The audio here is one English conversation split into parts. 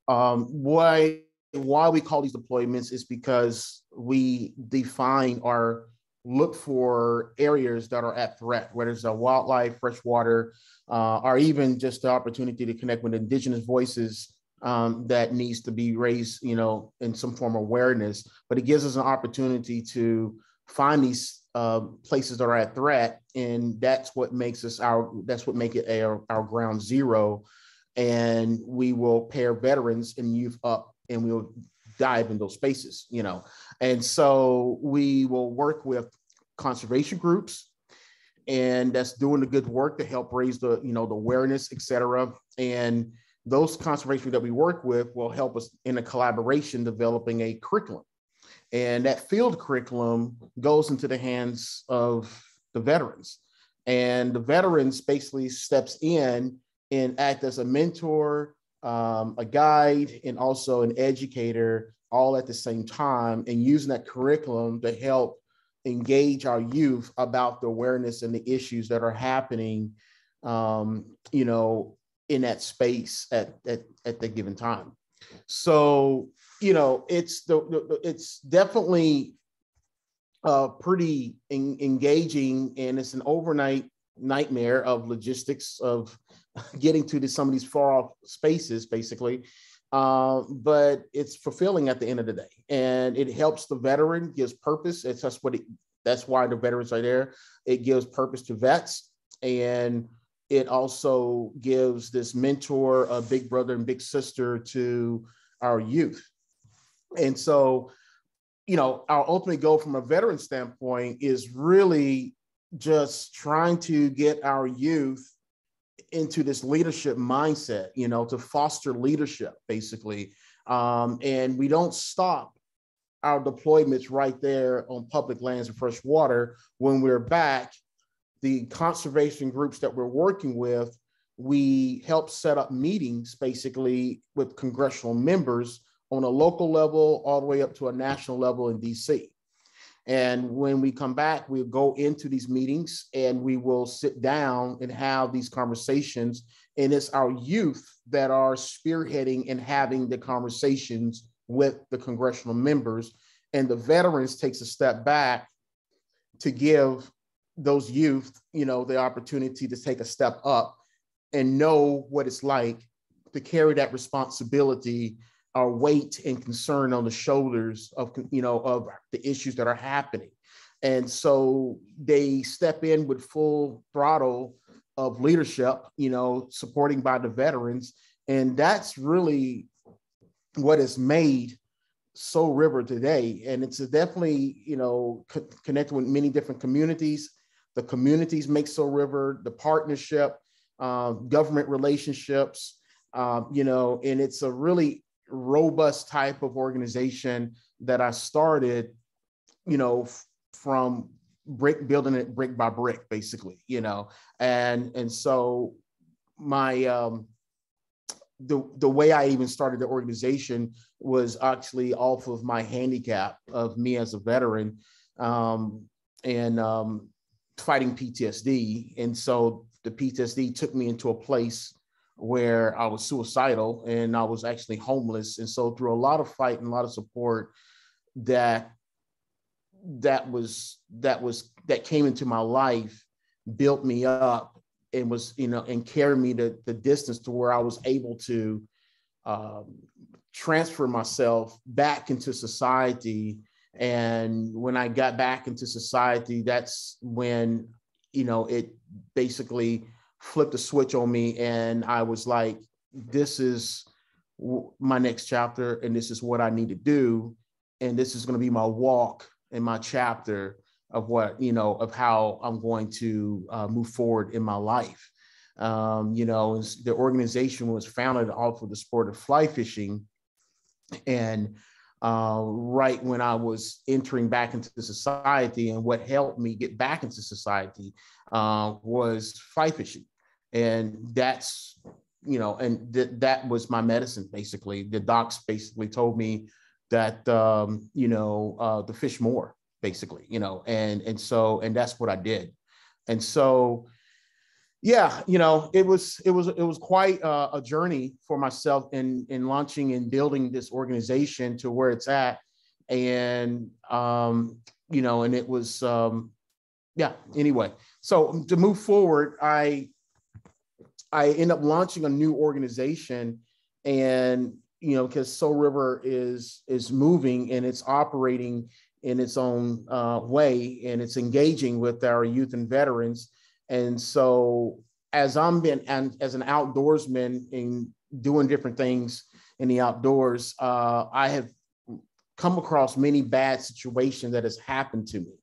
Why we call these deployments is because we define or look for areas that are at threat, whether it's a wildlife, freshwater, or even just the opportunity to connect with indigenous voices that needs to be raised, in some form of awareness. But it gives us an opportunity to find these places that are at threat, and that's what makes it our ground zero. And we will pair veterans and youth up, and we'll dive in those spaces, And so we will work with conservation groups, and that's doing the good work to help raise the awareness, et cetera. And those conservation that we work with will help us in a collaboration developing a curriculum. And that field curriculum goes into the hands of the veterans. And the veterans basically steps in and act as a mentor, a guide, and also an educator all at the same time, and using that curriculum to help engage our youth about the awareness and the issues that are happening, in that space at the given time. So, it's definitely pretty engaging, and it's an overnight nightmare of logistics of getting to some of these far off spaces, basically. But it's fulfilling at the end of the day, and it helps the veteran, gives purpose. That's why the veterans are there. It gives purpose to vets, and it also gives this mentor, a big brother and big sister to our youth. And so, our ultimate goal from a veteran standpoint is really just trying to get our youth into this leadership mindset, to foster leadership, basically. And we don't stop our deployments right there on public lands and fresh water. When we're back, the conservation groups that we're working with, we help set up meetings, basically, with congressional members on a local level all the way up to a national level in DC. And when we come back, we'll go into these meetings and we will sit down and have these conversations. And it's our youth that are spearheading and having the conversations with the congressional members. And the veterans takes a step back to give those youth, the opportunity to take a step up and know what it's like to carry that responsibility, our weight and concern on the shoulders of the issues that are happening. And so they step in with full throttle of leadership, supporting by the veterans. And that's really what has made Soul River today. And it's definitely, connected with many different communities. The communities make Soul River, the partnership, government relationships, and it's a really robust type of organization that I started, from building it brick by brick, basically, and so my, the way I even started the organization was actually off of my handicap of me as a veteran, and fighting PTSD. And so the PTSD took me into a place where I was suicidal and I was actually homeless. And so through a lot of fight and a lot of support that came into my life, built me up and was, and carried me the distance to where I was able to transfer myself back into society. And when I got back into society, that's when, it basically flipped a switch on me. And I was like, this is my next chapter, and this is what I need to do. And this is going to be my walk and my chapter of what, of how I'm going to move forward in my life. The organization was founded off of the sport of fly fishing. And right when I was entering back into society, and what helped me get back into society was fly fishing. And that's, that was my medicine, basically. The docs basically told me that, to fish more, basically, and that's what I did. And so, Yeah, it was quite a journey for myself in launching and building this organization to where it's at, and and it was yeah. Anyway, so to move forward, I end up launching a new organization, and because Soul River is moving and it's operating in its own way, and it's engaging with our youth and veterans. And so, as as an outdoorsman in doing different things in the outdoors, I have come across many bad situations that has happened to me.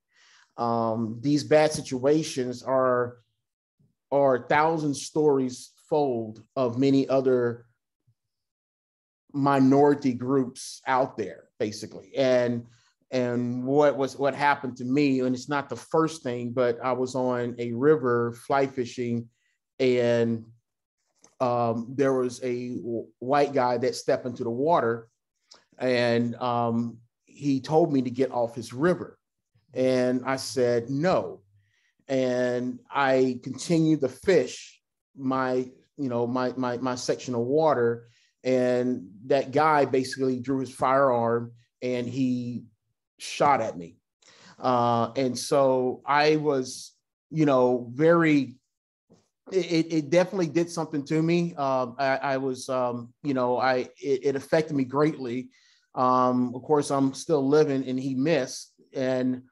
These bad situations are a thousand stories fold of many other minority groups out there, basically. And what happened to me, and it's not the first thing, but I was on a river fly fishing, and there was a white guy that stepped into the water, and he told me to get off his river, and I said no. And I continued to fish my section of water, and that guy basically drew his firearm and he shot at me. And so I was, very. It definitely did something to me. I was, it affected me greatly. Of course, I'm still living, and he missed, and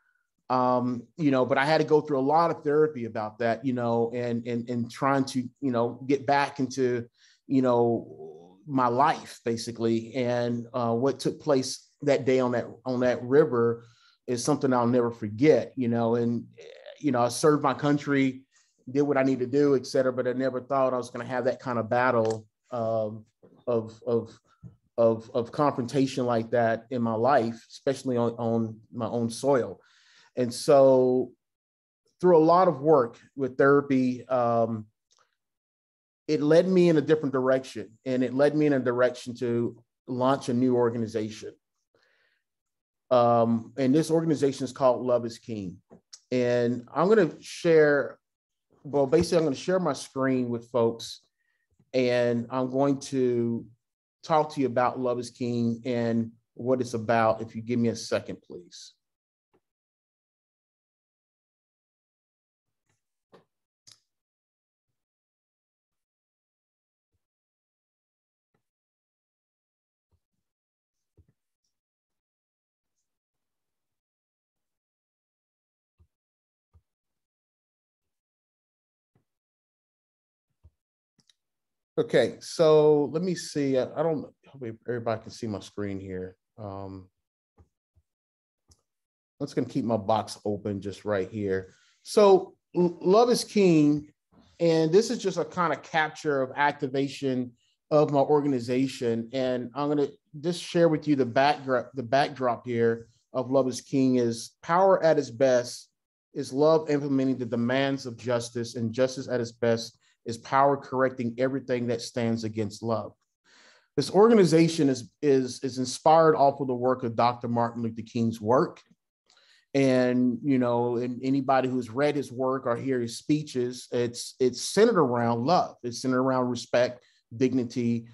but I had to go through a lot of therapy about that, and trying to, get back into, my life basically. And what took place that day on that river is something I'll never forget, and, I served my country, did what I need to do, et cetera, but I never thought I was going to have that kind of battle of confrontation like that in my life, especially on my own soil. And so through a lot of work with therapy, it led me in a different direction, and it led me in a direction to launch a new organization. And this organization is called Love is King. And I'm going to share, basically I'm going to share my screen with folks, and I'm going to talk to you about Love is King and what it's about. If you give me a second, please. Okay, so let me see. I don't hope everybody can see my screen here. I'm just going to keep my box open just right here. So Love is King, and this is just a kind of capture of activation of my organization. And I'm going to just share with you the backdrop here of Love is King is power at its best is love implementing the demands of justice, and justice at its best is power correcting everything that stands against love. This organization is inspired off of the work of Dr. Martin Luther King's work. And, and anybody who's read his work or hear his speeches, it's centered around love. It's centered around respect, dignity,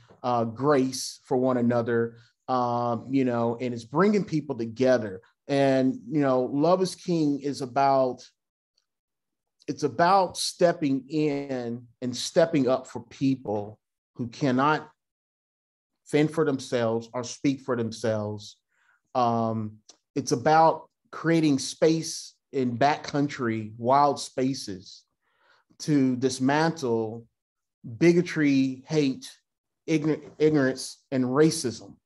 grace for one another, and it's bringing people together. And, Love is King is it's about stepping in and stepping up for people who cannot fend for themselves or speak for themselves. It's about creating space in backcountry, wild spaces to dismantle bigotry, hate, ignorance, and racism.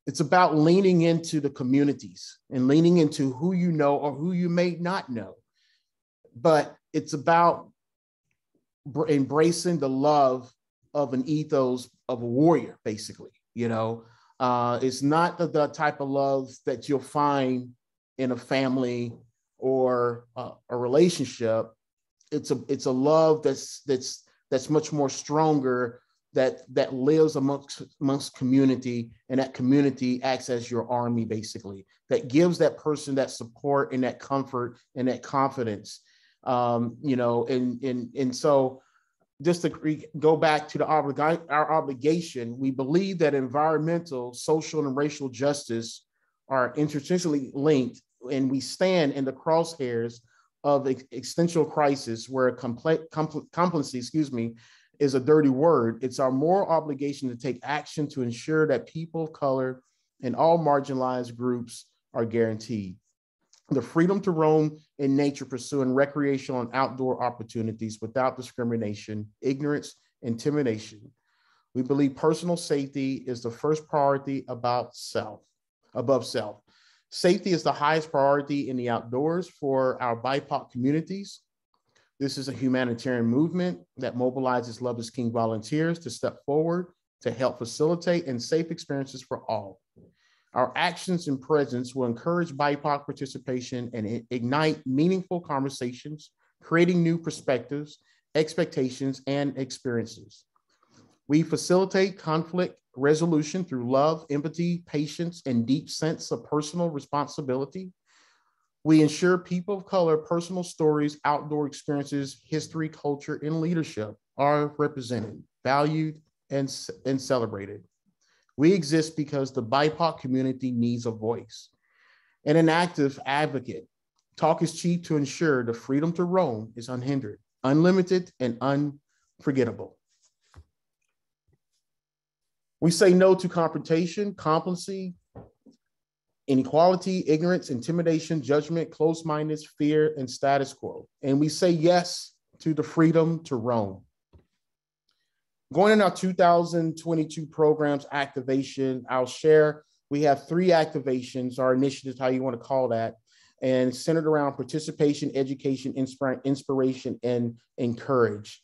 It's about leaning into the communities and leaning into who you know or who you may not know. But it's about embracing the love of an ethos of a warrior, basically. It's not the type of love that you'll find in a family or a relationship. It's a love that's much more stronger, that lives amongst community, and that community acts as your army, basically, that gives that person that support and that comfort and that confidence. And so just to go back to our obligation, we believe that environmental, social, and racial justice are intrinsically linked, and we stand in the crosshairs of existential crisis where complacency, is a dirty word. It's our moral obligation to take action to ensure that people of color and all marginalized groups are guaranteed the freedom to roam in nature, pursuing recreational and outdoor opportunities without discrimination, ignorance, intimidation. We believe personal safety is the first priority above self. Safety is the highest priority in the outdoors for our BIPOC communities. This is a humanitarian movement that mobilizes Love is King volunteers to step forward to help facilitate and safe experiences for all. Our actions and presence will encourage BIPOC participation and ignite meaningful conversations, creating new perspectives, expectations, and experiences. We facilitate conflict resolution through love, empathy, patience, and deep sense of personal responsibility. We ensure people of color personal stories, outdoor experiences, history, culture, and leadership are represented, valued, and celebrated. We exist because the BIPOC community needs a voice and an active advocate. Talk is cheap to ensure the freedom to roam is unhindered, unlimited, and unforgettable. We say no to confrontation, complacency, inequality, ignorance, intimidation, judgment, closed-mindedness, fear, and status quo. And we say yes to the freedom to roam. Going in our 2022 programs activation, I'll share, we have 3 activations, our initiatives, how you want to call that, and centered around participation, education, inspiration, and encourage.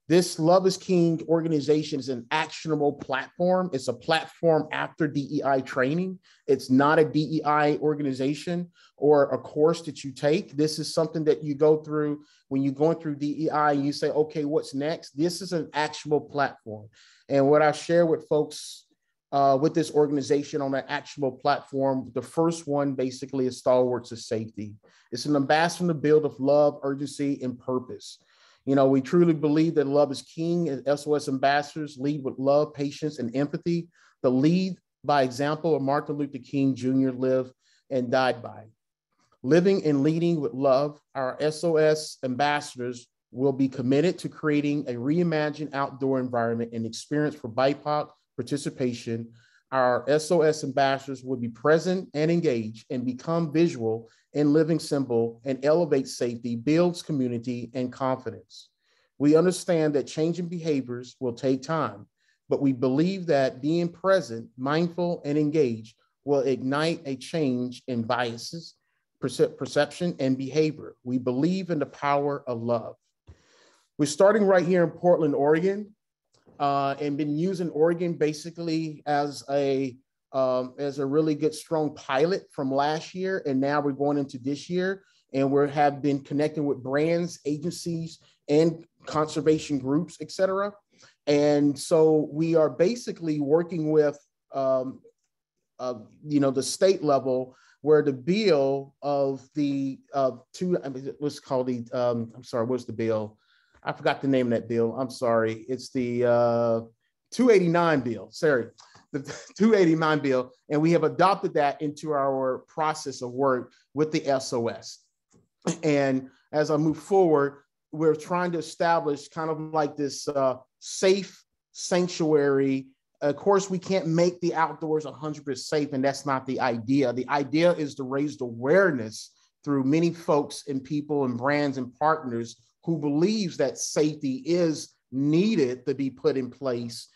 This Love is King organization is an actionable platform. It's a platform after DEI training. It's not a DEI organization or a course that you take. This is something that you go through when you're going through DEI. You say, okay, what's next? This is an actionable platform. And what I share with folks with this organization on that actionable platform, the first one basically is Stalwarts of Safety. It's an ambassador to build of love, urgency, and purpose. You know, we truly believe that Love is King and SOS ambassadors lead with love, patience, and empathy. The lead by example of Martin Luther King Jr. lived and died by. Living and leading with love, our SOS ambassadors will be committed to creating a reimagined outdoor environment and experience for BIPOC participation. Our SOS ambassadors will be present and engaged and become visual and living symbol and elevate safety, builds community and confidence. We understand that changing behaviors will take time, but we believe that being present, mindful, and engaged will ignite a change in biases, perception, and behavior. We believe in the power of love. We're starting right here in Portland, Oregon, and been using Oregon basically as a really good, strong pilot from last year. And now we're going into this year, and we have been connecting with brands, agencies, and conservation groups, et cetera. And so we are basically working with, the state level, where the bill of the what's called the, what's the bill? I forgot the name of that bill. I'm sorry. It's the 289 bill. Sorry, the 289 bill. And we have adopted that into our process of work with the SOS. And as I move forward, we're trying to establish kind of like this safe sanctuary. Of course, we can't make the outdoors 100% safe, and that's not the idea. The idea is to raise the awareness through many folks and people and brands and partners who believes that safety is needed to be put in place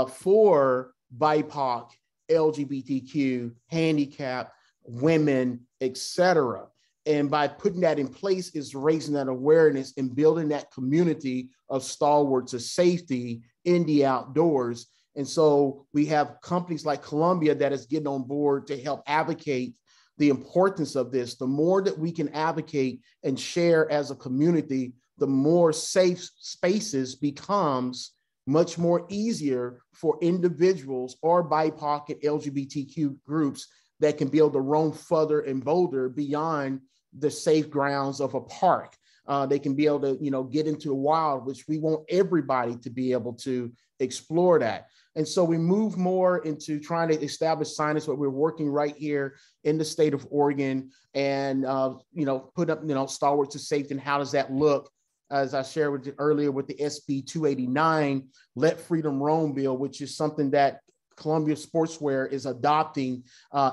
for BIPOC, LGBTQ, handicap, women, etc. And by putting that in place is raising that awareness and building that community of stalwarts of safety in the outdoors. And so we have companies like Columbia that is getting on board to help advocate the importance of this. The more that we can advocate and share as a community, the more safe spaces becomes much more easier for individuals or BIPOC and LGBTQ groups that can be able to roam further and bolder beyond the safe grounds of a park. They can be able to, get into the wild, which we want everybody to be able to explore that. And so we move more into trying to establish signage, but we're working right here in the state of Oregon and, put up, Stalwart to Safety. And how does that look? As I shared with you earlier with the SB 289, Let Freedom Roam bill, which is something that Columbia Sportswear is adopting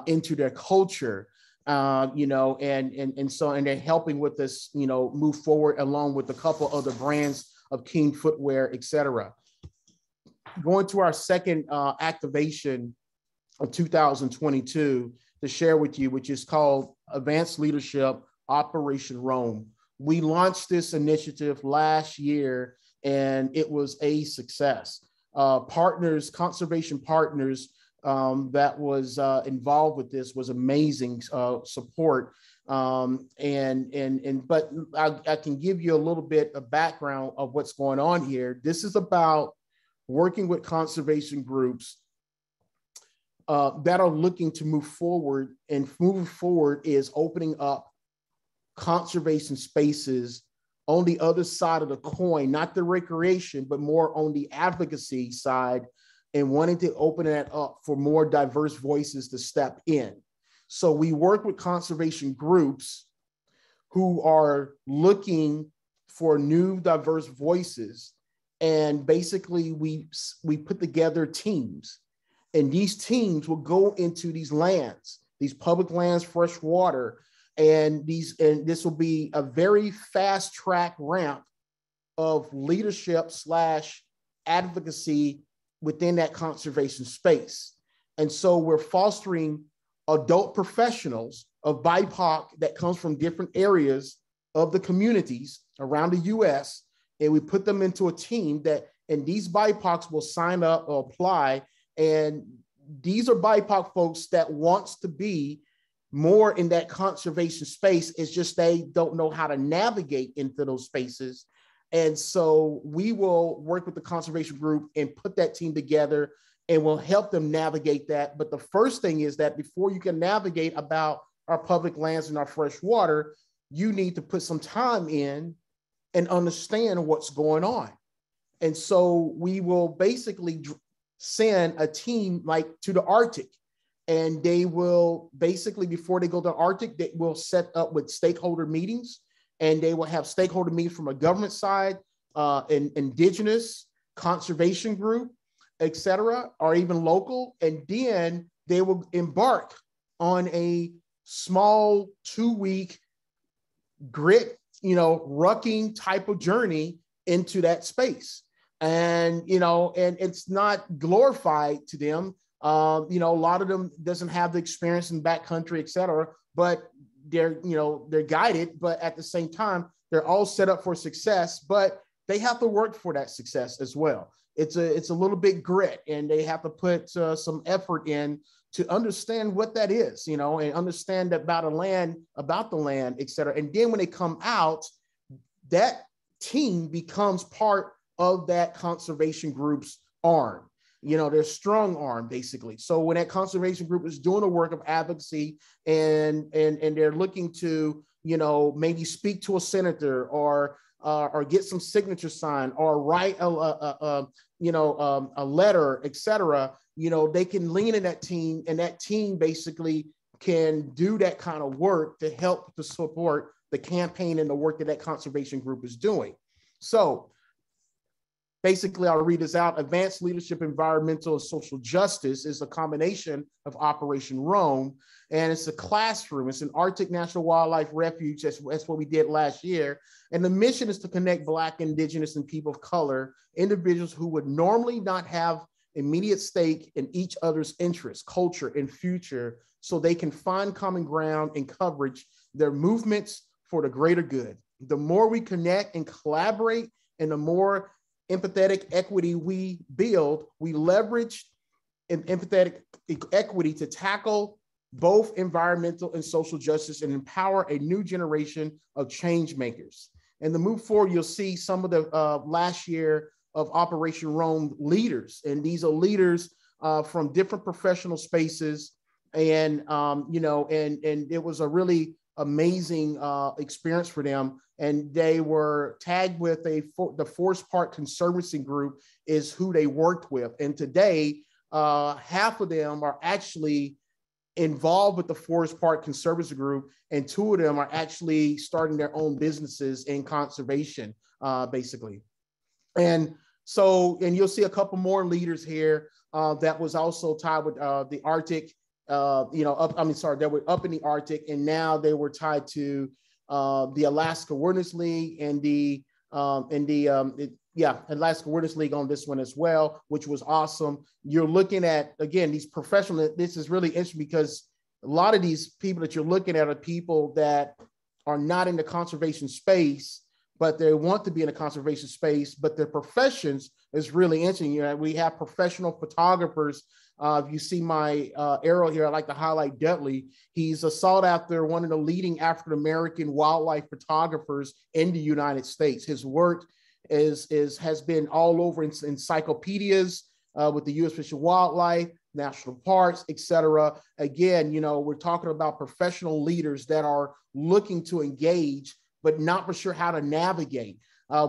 into their culture, and they're helping with this, move forward along with a couple other brands of King Footwear, et cetera. Going to our second activation of 2022 to share with you, which is called Advanced Leadership Operation Roam. We launched this initiative last year and it was a success. Conservation partners that was involved with this was amazing support. But I can give you a little bit of background of what's going on here. This is about working with conservation groups that are looking to move forward, and moving forward is opening up conservation spaces on the other side of the coin, not the recreation, but more on the advocacy side, and wanting to open that up for more diverse voices to step in. So we work with conservation groups who are looking for new diverse voices. And basically we put together teams, and these teams will go into these lands, these public lands, fresh water, and this will be a very fast track ramp of leadership / advocacy within that conservation space. And so we're fostering adult professionals of BIPOC that comes from different areas of the communities around the US, and we put them into a team and these BIPOCs will sign up or apply. And these are BIPOC folks that wants to be more in that conservation space. It's just they don't know how to navigate into those spaces. And so we will work with the conservation group and put that team together, and we'll help them navigate that. But the first thing is that before you can navigate about our public lands and our fresh water, you need to put some time in and understand what's going on. And so we will basically send a team like to the Arctic, and they will basically, before they go to the Arctic, they will set up with stakeholder meetings, and they will have stakeholder meetings from a government side, an indigenous conservation group, et cetera, or even local. And then they will embark on a small 2-week grit, rucking type of journey into that space. And, and it's not glorified to them. A lot of them doesn't have the experience in backcountry, et cetera, but they're guided, but at the same time, they're all set up for success, but they have to work for that success as well. It's a little bit grit, and they have to put some effort in to understand what that is, and understand about the land, et cetera. And then when they come out, that team becomes part of that conservation group's arm. They're strong arm, basically. So when that conservation group is doing the work of advocacy and they're looking to, maybe speak to a senator or get some signature signed or write a letter, et cetera, they can lean in that team, and that team basically can do that kind of work to help to support the campaign and the work that conservation group is doing. So basically, I'll read this out. Advanced Leadership, Environmental, and Social Justice is a combination of Operation Roam, and it's a classroom. It's an Arctic National Wildlife Refuge. That's what we did last year. And the mission is to connect Black, Indigenous, and people of color, individuals who would normally not have immediate stake in each other's interests, culture, and future, so they can find common ground and coverage their movements for the greater good. The more we connect and collaborate, and the more empathetic equity we build, we leverage an empathetic equity to tackle both environmental and social justice and empower a new generation of change makers. And to move forward, you'll see some of the last year of Operation Roam leaders. And these are leaders from different professional spaces. And, and it was a really amazing experience for them. and they were tagged with the Forest Park Conservancy Group is who they worked with. And today, half of them are actually involved with the Forest Park Conservancy Group, and 2 of them are actually starting their own businesses in conservation, basically. And so, and you'll see a couple more leaders here that was also tied with the Arctic, that were up in the Arctic, and now they were tied to the Alaska Wilderness League and the Alaska Wilderness League on this one as well, which was awesome. You're looking at, again, these professional, this is really interesting because a lot of these people that you're looking at are people that are not in the conservation space, but they want to be in a conservation space, but their professions is really interesting. You know, we have professional photographers. If you see my arrow here, I like to highlight Dudley. He's a sought after one of the leading African-American wildlife photographers in the United States. His work has been all over in encyclopedias with the U.S. Fish and Wildlife, national parks, etc. Again, you know, we're talking about professional leaders that are looking to engage, but not for sure how to navigate.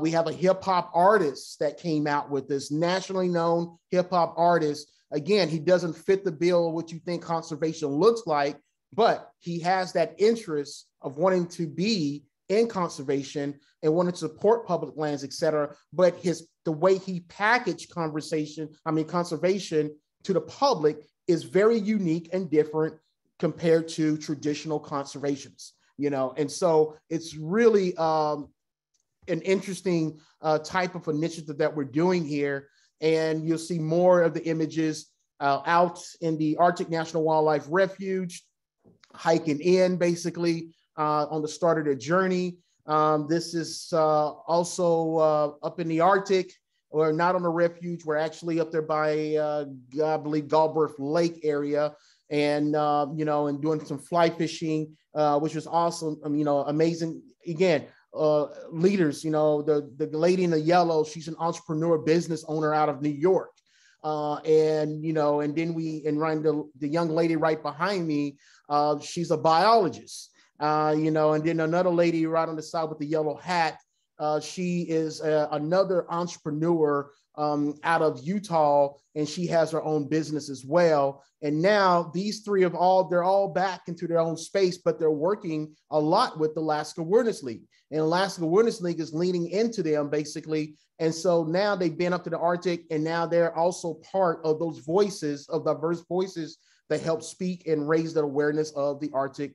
We have a hip hop artist that came out with this, nationally known hip hop artist. Again, he doesn't fit the bill of what you think conservation looks like, but he has that interest of wanting to be in conservation and wanting to support public lands, et cetera. But the way he packaged conservation to the public is very unique and different compared to traditional conservationists, you know? And so it's really an interesting type of initiative that we're doing here. And you'll see more of the images out in the Arctic National Wildlife Refuge, hiking in basically on the start of their journey. This is also up in the Arctic. We're not on the refuge. We're actually up there by, I believe, Galbraith Lake area, and and doing some fly fishing, which was awesome. Amazing. Again, leaders. The lady in the yellow, she's an entrepreneur, business owner out of New York, and then the young lady right behind me, she's a biologist, and then another lady right on the side with the yellow hat. She is another entrepreneur out of Utah, and she has her own business as well. And now these three they're all back into their own space, but they're working a lot with the Alaska Wilderness League. And Alaska Wilderness League is leaning into them basically. And so now they've been up to the Arctic, and now they're also part of those voices, of diverse voices that help speak and raise the awareness of the Arctic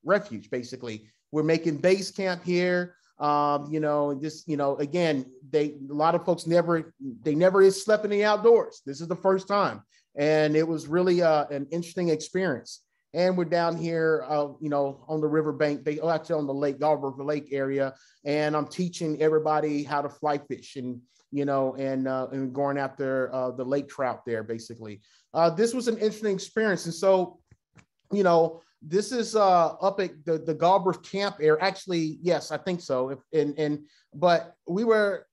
refuge, basically. We're making base camp here. Again, a lot of folks never slept in the outdoors. This is the first time. And it was really an interesting experience. And we're down here, on the riverbank, actually on the lake, Galbraith Lake area. And I'm teaching everybody how to fly fish and going after the lake trout there, basically. This was an interesting experience. And so, this is up at the Galbraith camp area. Actually, yes, I think so. But we were,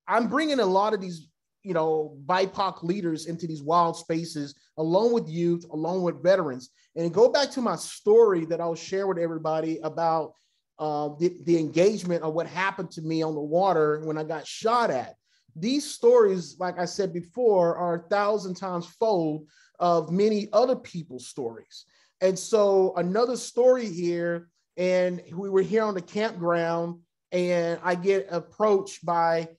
I'm bringing a lot of these, BIPOC leaders into these wild spaces, along with youth, along with veterans. And go back to my story that I'll share with everybody about the engagement of what happened to me on the water when I got shot at. These stories, like I said before, are 1,000 times fold of many other people's stories. And so another story here, and we were here on the campground, and I get approached by,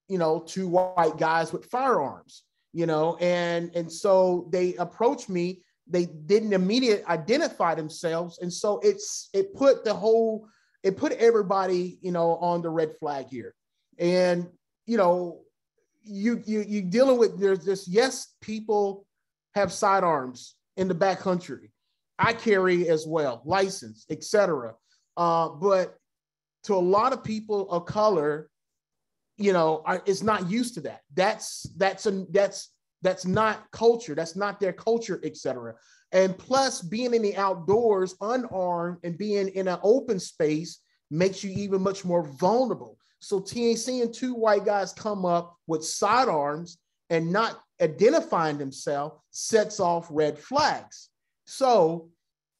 2 white guys with firearms, and so they approached me. They didn't immediately identify themselves. And so it put everybody, on the red flag here. And, you dealing with, there's this, yes, people have sidearms in the backcountry. I carry as well, license, etc. But to a lot of people of color, it's not used to that. That's not culture. That's not their culture, etc. And plus, being in the outdoors, unarmed, and being in an open space makes you even much more vulnerable. So seeing 2 white guys come up with sidearms and not identifying themselves sets off red flags. So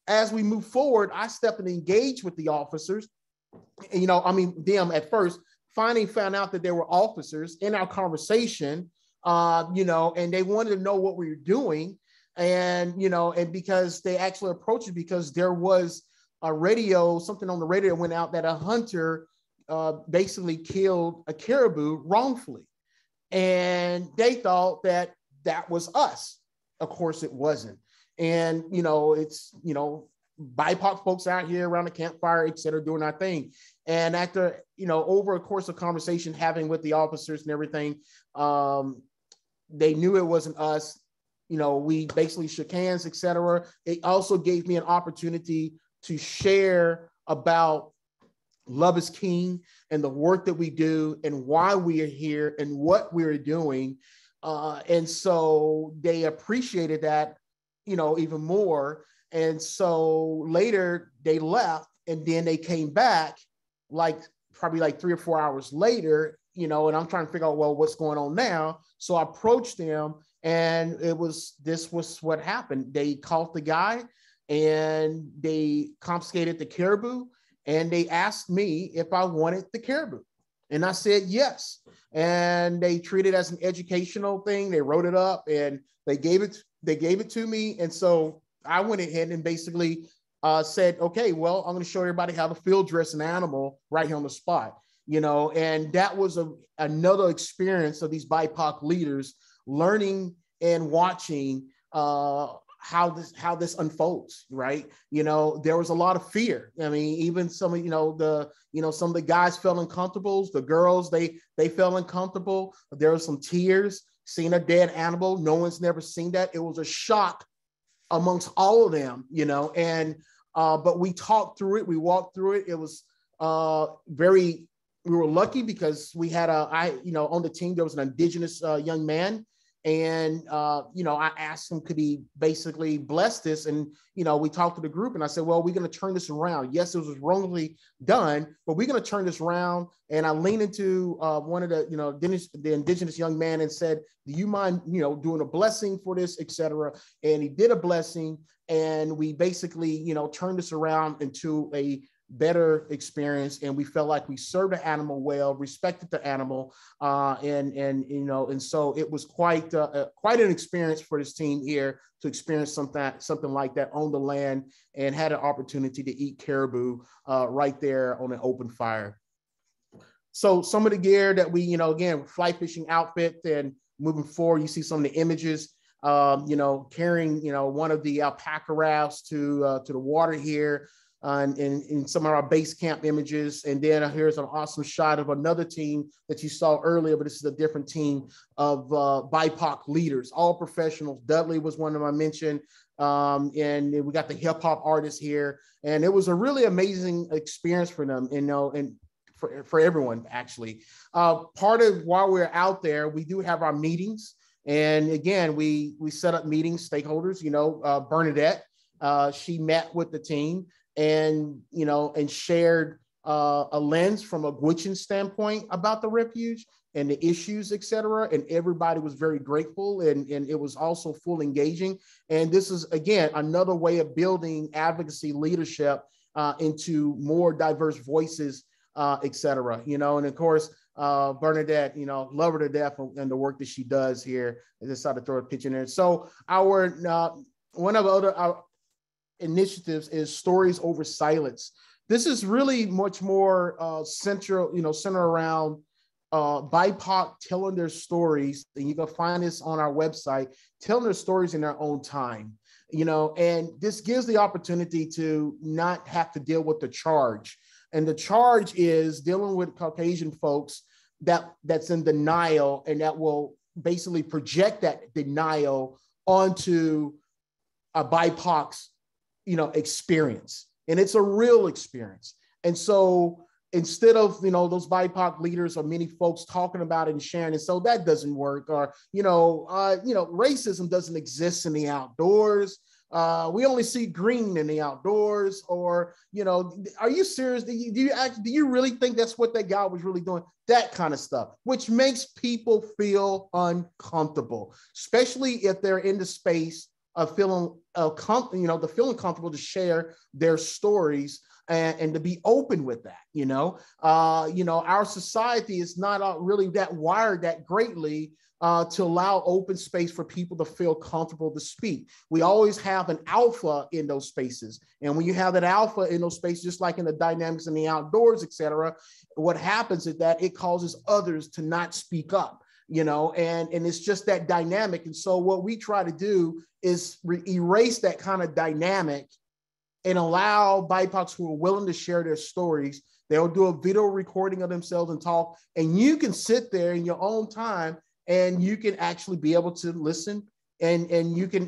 as we move forward, I step and engage with the officers, I mean, them at first finally found out that there were officers in our conversation, and they wanted to know what we were doing. And because they actually approached it because there was something on the radio went out that a hunter basically killed a caribou wrongfully. And they thought that that was us. Of course, it wasn't. And, it's, BIPOC folks out here around the campfire, et cetera, doing our thing. And after, over a course of conversation having with the officers and everything, they knew it wasn't us. We basically shook hands, et cetera. It also gave me an opportunity to share about Love is King and the work that we do and why we are here and what we're doing. And so they appreciated that, even more. And so later they left and then they came back probably 3 or 4 hours later, and I'm trying to figure out, well, what's going on now? So I approached them and this was what happened. They caught the guy and they confiscated the caribou and they asked me if I wanted the caribou. And I said, yes. And they treated it as an educational thing. They wrote it up and they gave it to me. And so I went ahead and basically said, okay, well, I'm going to show everybody how to field dress an animal right here on the spot, and that was another experience of these BIPOC leaders learning and watching how this unfolds, right? There was a lot of fear. I mean, even some of, some of the guys felt uncomfortable. The girls, they felt uncomfortable. There were some tears, seeing a dead animal. No one's never seen that. It was a shock amongst all of them, but we talked through it. We walked through it. It was we were lucky because we had on the team, there was an indigenous young man. And, I asked him, could he basically bless this? And, we talked to the group and I said, well, we're going to turn this around. Yes, it was wrongly done, but we're going to turn this around. And I leaned into one of the indigenous young man and said, do you mind, doing a blessing for this, et cetera? And he did a blessing. And we basically, turned this around into a better experience, and we felt like we served the animal well, respected the animal, and so it was quite an experience for this team here to experience something like that on the land, and had an opportunity to eat caribou right there on an open fire. So some of the gear that we, again, fly fishing outfit, and moving forward, you see some of the images. Carrying one of the alpaca rafts to the water here. In some of our base camp images. And then here's an awesome shot of another team that you saw earlier, but this is a different team of BIPOC leaders, all professionals. Dudley was one of them I mentioned. And we got the hip hop artists here. And it was a really amazing experience for them, and for everyone, actually. Part of while we're out there, we do have our meetings. And again, we set up meetings, stakeholders, Bernadette, she met with the team and shared a lens from a Gwich'in standpoint about the refuge and the issues, et cetera. And everybody was very grateful, and it was also full engaging. And this is, again, another way of building advocacy leadership into more diverse voices, et cetera. And of course, Bernadette, love her to death and the work that she does here. I decided to throw a picture in there. So one of our initiatives is Stories Over Silence. This is really much more centered around BIPOC telling their stories, and you can find this on our website, telling their stories in their own time, and this gives the opportunity to not have to deal with the charge. And the charge is dealing with Caucasian folks that's in denial, and that will basically project that denial onto a BIPOC's experience. And it's a real experience. And so instead of, those BIPOC leaders or many folks talking about it and sharing it, so that doesn't work, or, racism doesn't exist in the outdoors. We only see green in the outdoors, or, are you serious? Do you really think that's what that guy was really doing? That kind of stuff, which makes people feel uncomfortable, especially if they're in the space of feeling, feeling comfortable to share their stories and to be open with that. Our society is not really that wired that greatly to allow open space for people to feel comfortable to speak. We always have an alpha in those spaces. And when you have that alpha in those spaces, just like in the dynamics in the outdoors, et cetera, what happens is that it causes others to not speak up, and it's just that dynamic. And so what we try to do is erase that kind of dynamic and allow BIPOCs who are willing to share their stories. They'll do a video recording of themselves and talk, and you can sit there in your own time and you can actually be able to listen and you can,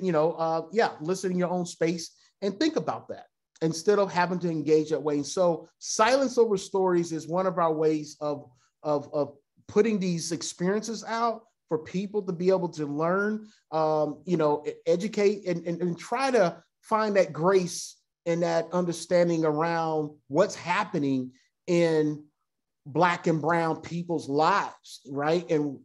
listen in your own space and think about that instead of having to engage that way. And so silence over stories is one of our ways of putting these experiences out for people to be able to learn, educate and try to find that grace and that understanding around what's happening in Black and brown people's lives, right? And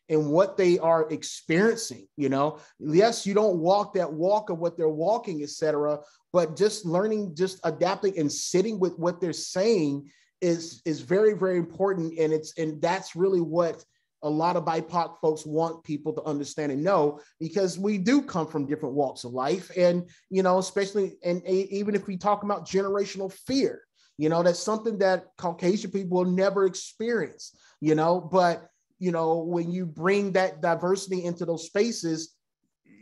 what they are experiencing, Yes, you don't walk that walk of what they're walking, et cetera, but just learning, just adapting and sitting with what they're saying is very, very important. And that's really what a lot of BIPOC folks want people to understand and know, because we do come from different walks of life. And, especially, and even if we talk about generational fear, that's something that Caucasian people will never experience, but, when you bring that diversity into those spaces,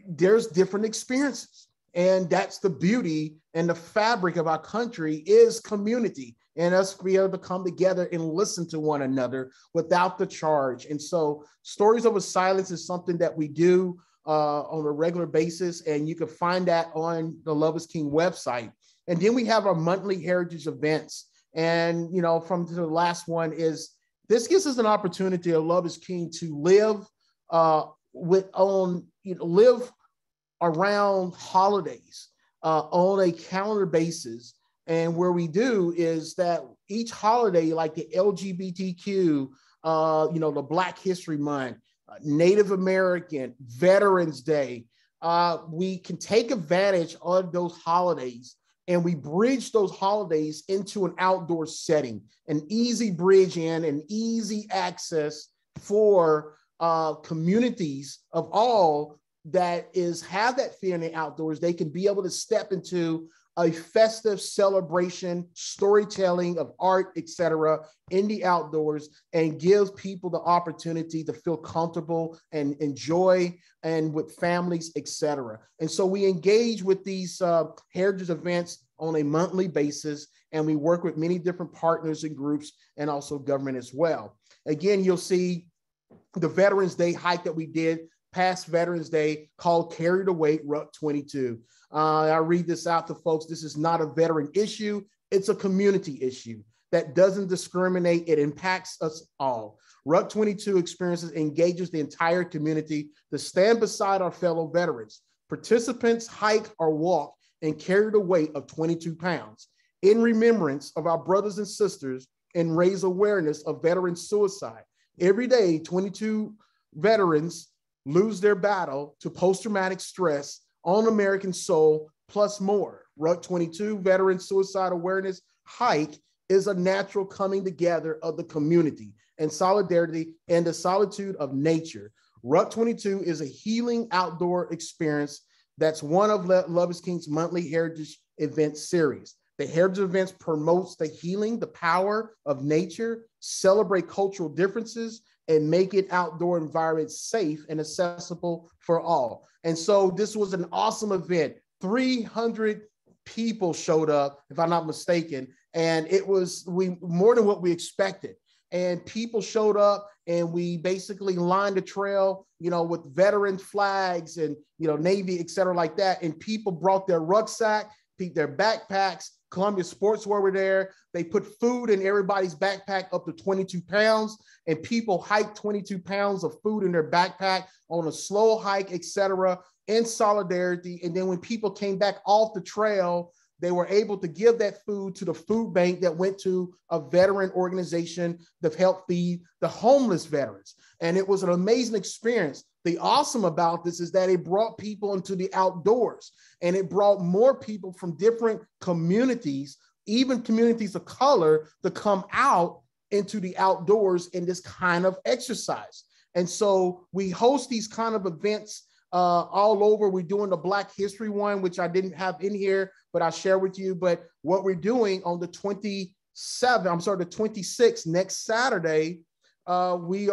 there's different experiences. And that's the beauty and the fabric of our country is community and us be able to come together and listen to one another without the charge. And so Stories Over Silence is something that we do on a regular basis. And you can find that on the Love is King website. And then we have our monthly heritage events. And, from the last one is, this gives us an opportunity of Love is King to live live around holidays on a calendar basis. And where we do is that each holiday, like the LGBTQ, the Black History Month, Native American, Veterans Day, we can take advantage of those holidays and we bridge those holidays into an outdoor setting, an easy bridge in and easy access for communities of all that have that fear in the outdoors. They can be able to step into a festive celebration, storytelling of art, et cetera, in the outdoors, and give people the opportunity to feel comfortable and enjoy, and with families, et cetera. And so we engage with these heritage events on a monthly basis, and we work with many different partners and groups and also government as well. Again, you'll see the Veterans Day hike that we did past Veterans Day called Carry the Weight, Ruck 22. I read this out to folks. This is not a veteran issue. It's a community issue that doesn't discriminate. It impacts us all. Ruck 22 experiences engages the entire community to stand beside our fellow veterans. Participants hike or walk and carry the weight of 22 pounds in remembrance of our brothers and sisters and raise awareness of veteran suicide. Every day, 22 veterans lose their battle to post-traumatic stress on American soul, plus more. Ruck 22 Veteran Suicide Awareness Hike is a natural coming together of the community and solidarity and the solitude of nature. Ruck 22 is a healing outdoor experience that's one of Love is King's monthly heritage event series. The heritage events promotes the healing, the power of nature, celebrate cultural differences, and make it outdoor environment safe and accessible for all. And so this was an awesome event. 300 people showed up, if I'm not mistaken, and it was more than what we expected. And people showed up, and we basically lined the trail, with veteran flags and, Navy, et cetera, like that. And people brought their rucksack, their backpacks. Columbia Sportswear were there. They put food in everybody's backpack up to 22 pounds, and people hiked 22 pounds of food in their backpack on a slow hike, et cetera, in solidarity. And then when people came back off the trail, they were able to give that food to the food bank that went to a veteran organization that helped feed the homeless veterans. And it was an amazing experience. The awesome about this is that it brought people into the outdoors, and it brought more people from different communities even communities of color to come out into the outdoors in this kind of exercise. And so we host these kind of events all over. We're doing the Black History one, which I didn't have in here, but I'll share with you. But what we're doing on the 26th, next Saturday, we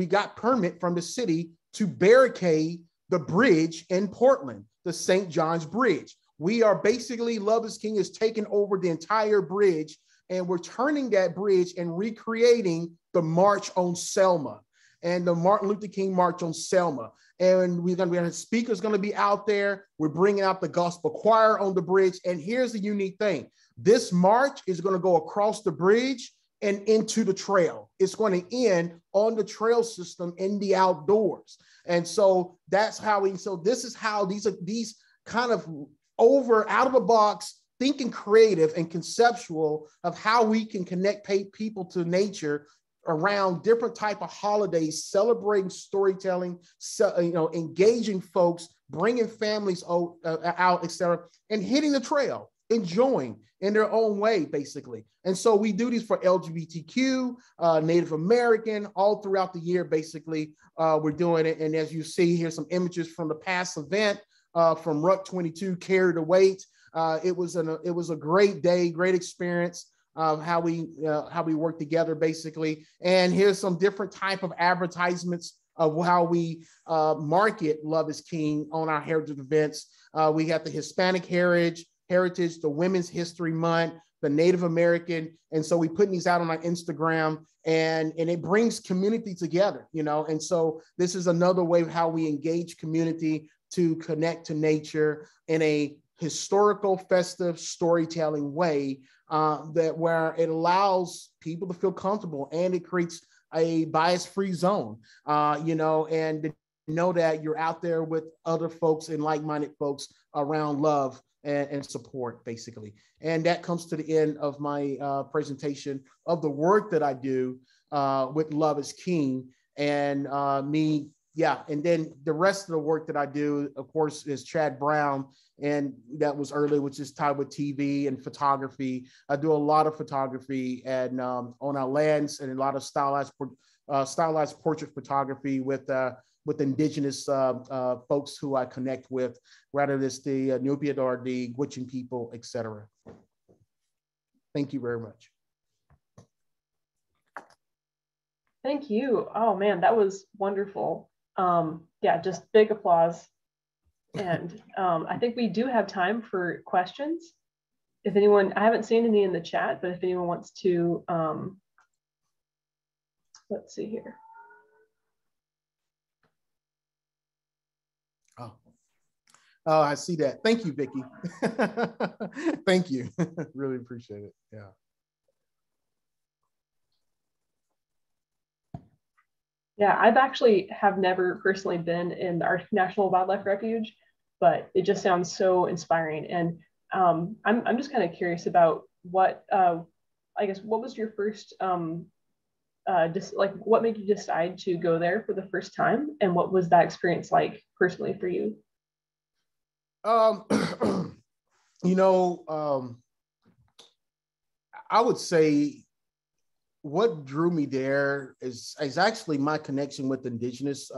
got permit from the city to barricade the bridge in Portland, the St. John's Bridge. We are basically, Love is King is taking over the entire bridge, and we're turning that bridge and recreating the March on Selma and the Martin Luther King March on Selma. And we're going to be, speakers going to be out there. We're bringing out the gospel choir on the bridge. And here's the unique thing. This march is going to go across the bridge and into the trail. It's going to end on the trail system in the outdoors. And so that's how this is how these kind of out of the box, thinking creative and conceptual of how we can connect people to nature around different type of holidays, celebrating storytelling, engaging folks, bringing families out, etc., and hitting the trail, enjoying in their own way, basically. And so we do these for LGBTQ, Native American, all throughout the year, basically. We're doing it. And as you see, here's some images from the past event from Ruck 22, Carry the Weight. It was a great day, great experience. How we work together, basically. And here's some different type of advertisements of how we market Love is King on our heritage events. We got the Hispanic heritage, the Women's History Month, the Native American. And so we putting these out on our Instagram, and it brings community together, And so this is another way of how we engage community to connect to nature in a historical, festive, storytelling way, where it allows people to feel comfortable, and it creates a bias-free zone, and to know that you're out there with other folks and like-minded folks around love and support, basically. And that comes to the end of my presentation of the work that I do with Love is King, and me. Yeah, and then the rest of the work that I do, of course, is Chad Brown, and that was early, which is tied with TV and photography. I do a lot of photography and on our lands, and a lot of stylized portrait photography with indigenous folks who I connect with, whether it's the Nubian or the Gwich'in people, etc. Thank you very much. Thank you. Oh man, that was wonderful. Yeah, just big applause. And I think we do have time for questions. If anyone, I haven't seen any in the chat, but if anyone wants to, let's see here. Oh, I see that. Thank you, Vicki. Thank you. Really appreciate it. Yeah. Yeah, I've actually have never personally been in our National Wildlife Refuge, but it just sounds so inspiring. And I'm just kind of curious about what, I guess, what was your first, what made you decide to go there for the first time? And what was that experience like personally for you? I would say what drew me there is actually my connection with indigenous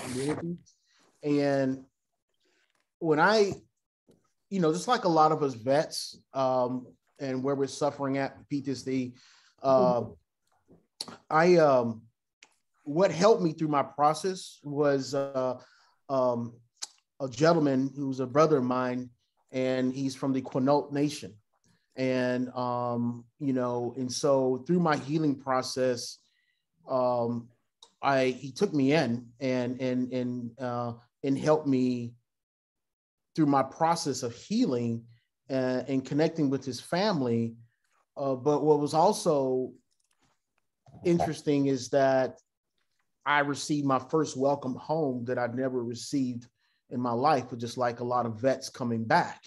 communities. And when I, just like a lot of us vets and where we're suffering at PTSD, what helped me through my process was a gentleman who's a brother of mine, and he's from the Quinault Nation. And, and so through my healing process, he took me in and helped me through my process of healing and connecting with his family. But what was also interesting is that I received my first welcome home that I'd never received in my life, but just like a lot of vets coming back.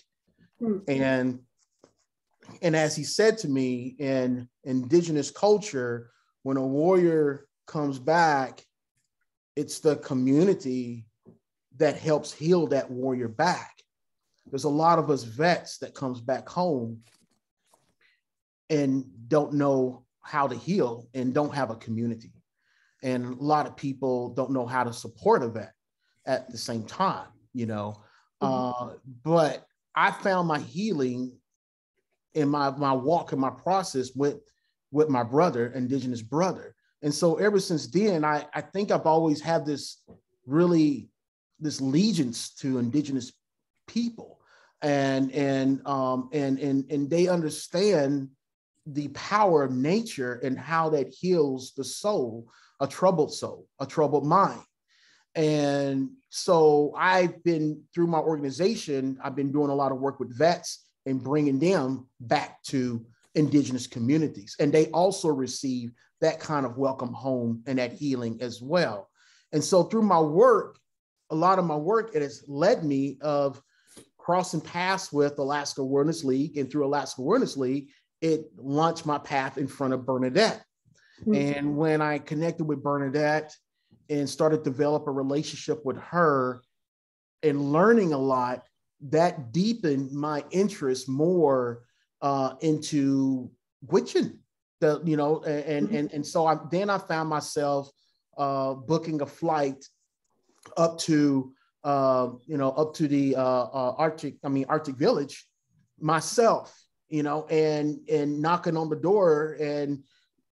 And as he said to me, in indigenous culture, when a warrior comes back, it's the community that helps heal that warrior back. There's a lot of us vets that comes back home and don't know how to heal and don't have a community. And a lot of people don't know how to support a vet at the same time, you know. But I found my healing in my walk and my process with my brother, Indigenous brother. And so ever since then, I think I've always had this allegiance to Indigenous people, and they understand the power of nature and how that heals the soul, a troubled mind. And so I've been, through my organization, I've been doing a lot of work with vets and bringing them back to Indigenous communities. And they also receive that kind of welcome home and that healing as well. And so through my work, a lot of my work, it has led me of crossing paths with Alaska Wellness League, and through Alaska Wellness League, it launched my path in front of Bernadette. And when I connected with Bernadette and started to develop a relationship with her and learning a lot, that deepened my interest more into Gwich'in, and so I found myself booking a flight up to the Arctic Village myself, and knocking on the door and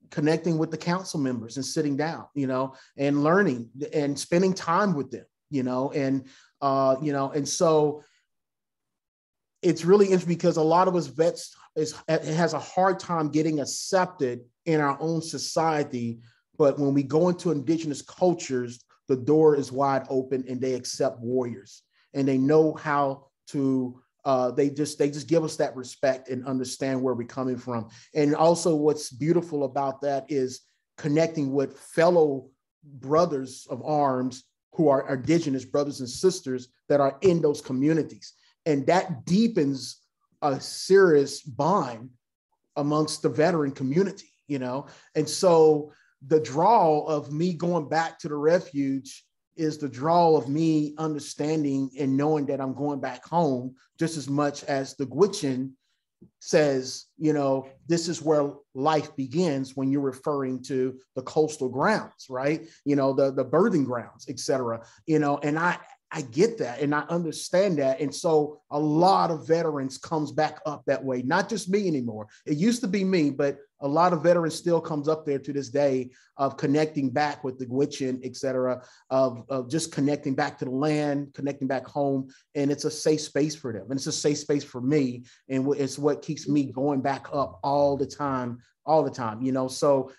connecting with the council members and sitting down, and learning and spending time with them, and so it's really interesting because a lot of us vets has a hard time getting accepted in our own society. But when we go into Indigenous cultures, the door is wide open and they accept warriors, and they know how to, they just give us that respect and understand where we're coming from. And also what's beautiful about that is connecting with fellow brothers of arms who are Indigenous brothers and sisters that are in those communities. And that deepens a serious bond amongst the veteran community, And so the draw of me going back to the refuge is the draw of me understanding and knowing that I'm going back home, just as much as the Gwich'in says, this is where life begins when you're referring to the coastal grounds, right? The birthing grounds, et cetera, and I get that and I understand that. And so a lot of veterans comes back up that way, not just me anymore. It used to be me, but a lot of veterans still comes up there to this day of connecting back with the Gwich'in, et cetera, of just connecting back to the land, connecting back home. And it's a safe space for them. And it's a safe space for me. And it's what keeps me going back up all the time. So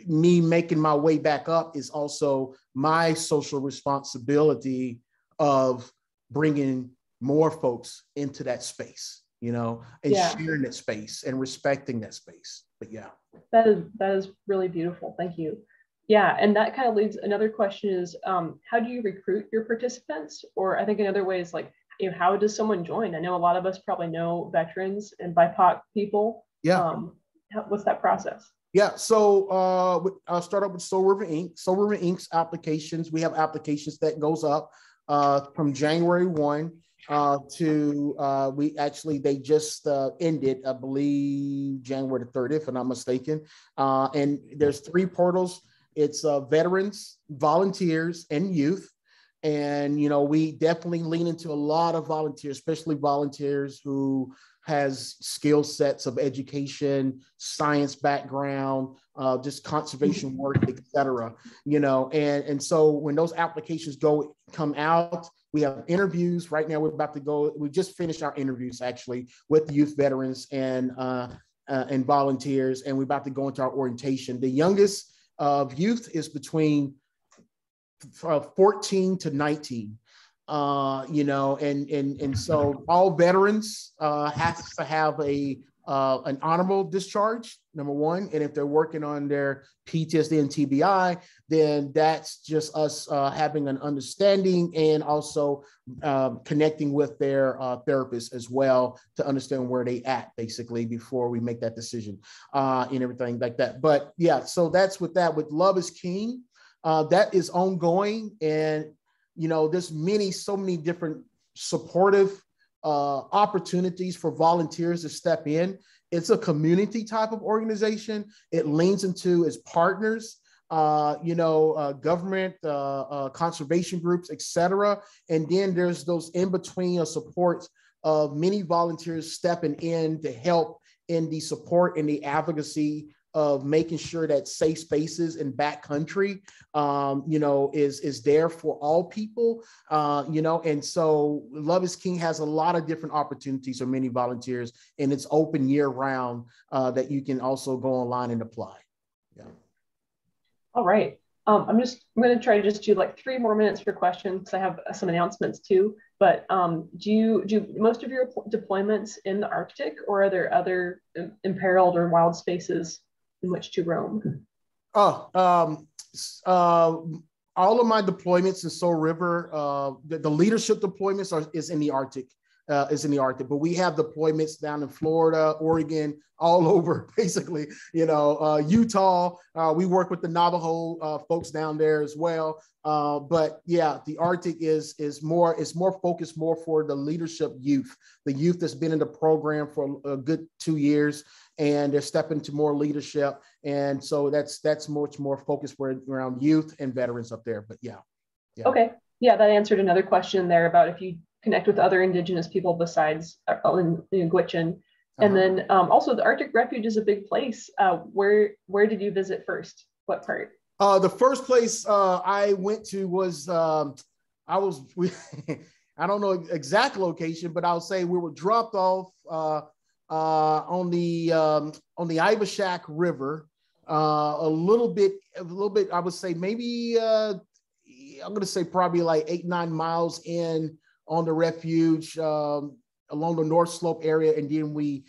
me making my way back up is also my social responsibility of bringing more folks into that space, and sharing that space and respecting that space. But yeah, that is really beautiful. Thank you. Yeah, and that kind of leads, another question is, how do you recruit your participants? Or I think another way is like, how does someone join? I know a lot of us probably know veterans and BIPOC people. Yeah. What's that process? Yeah, so I'll start up with Soul River Inc. Soul River Inc.'s applications, we have applications that goes up from January 1 to they just ended, I believe, January the 30th, if I'm not mistaken. And there's 3 portals. It's veterans, volunteers, and youth. And, we definitely lean into a lot of volunteers, especially volunteers who has skill sets of education, science background, just conservation work, et cetera, and so when those applications come out, we have interviews. Right now, we just finished our interviews actually with youth veterans and volunteers, and we're about to go into our orientation. The youngest of youth is between 14 to 19. And so all veterans have to have an honorable discharge, number one. And if they're working on their PTSD and TBI, then that's just us having an understanding and also connecting with their therapist as well to understand where they at basically before we make that decision and everything like that. But yeah, so that's with that. With Love is King, that is ongoing. And there's so many different supportive opportunities for volunteers to step in. it's a community type of organization. It leans into its partners, government, conservation groups, et cetera. And then there's those in between support of many volunteers stepping in to help in the support and the advocacy of making sure that safe spaces in backcountry, is there for all people, and so Love is King has a lot of different opportunities for many volunteers, and it's open year round that you can also go online and apply. Yeah. All right. I'm going to try to just do like 3 more minutes for questions because I have some announcements too. But do you most of your deployments in the Arctic, or are there other imperiled or wild spaces in which to roam? All of my deployments in Soul River, the leadership deployments is in the Arctic. But we have deployments down in Florida, Oregon, all over, basically, Utah. We work with the Navajo folks down there as well. But yeah, the Arctic is more focused more for the leadership youth, the youth that's been in the program for a good 2 years, and they're stepping to more leadership. And so that's much more focused around youth and veterans up there. But yeah. Okay. Yeah, that answered another question there about if you connect with other Indigenous people besides in Gwich'in. And then also the Arctic Refuge is a big place. Where did you visit first? What part? The first place I went to was, I don't know exact location, but I'll say we were dropped off on the Ivashak River, a little bit, I would say maybe, I'm going to say probably like 8-9 miles in on the refuge along the North Slope area. And then we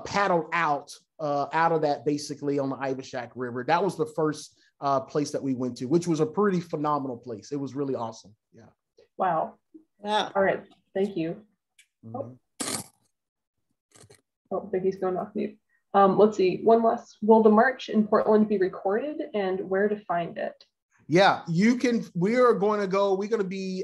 paddled out of that basically on the Ivashak River. That was the first place that we went to, which was a pretty phenomenal place. It was really awesome. Yeah. Wow. Yeah. All right. Thank you. Mm-hmm. Oh, Vicky's going off mute. Let's see. One last. Will the march in Portland be recorded, and where to find it? Yeah, you can. We're going to be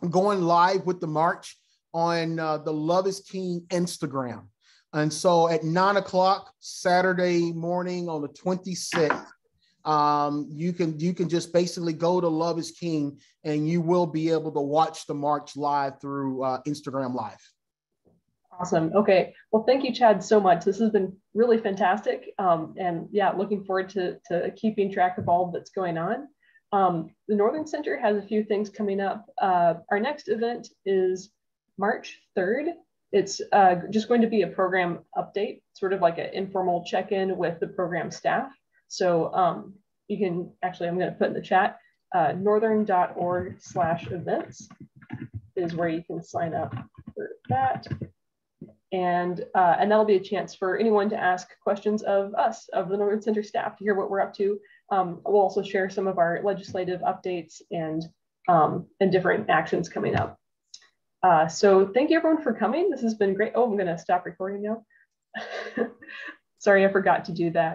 going live with the march on the Love is King Instagram. And so at 9 o'clock Saturday morning on the 26th, you can just basically go to Love is King and you will be able to watch the march live through Instagram Live. Awesome. Okay. Well, thank you, Chad, so much. This has been really fantastic. And yeah, looking forward to keeping track of all that's going on. The Northern Center has a few things coming up. Our next event is March 3rd. It's just going to be a program update, sort of like an informal check-in with the program staff. So you can actually, I'm going to put in the chat, northern.org/events is where you can sign up for that. And that'll be a chance for anyone to ask questions of us, of the Northern Center staff, to hear what we're up to. We'll also share some of our legislative updates and different actions coming up. So thank you everyone for coming. This has been great. Oh, I'm going to stop recording now. Sorry, I forgot to do that.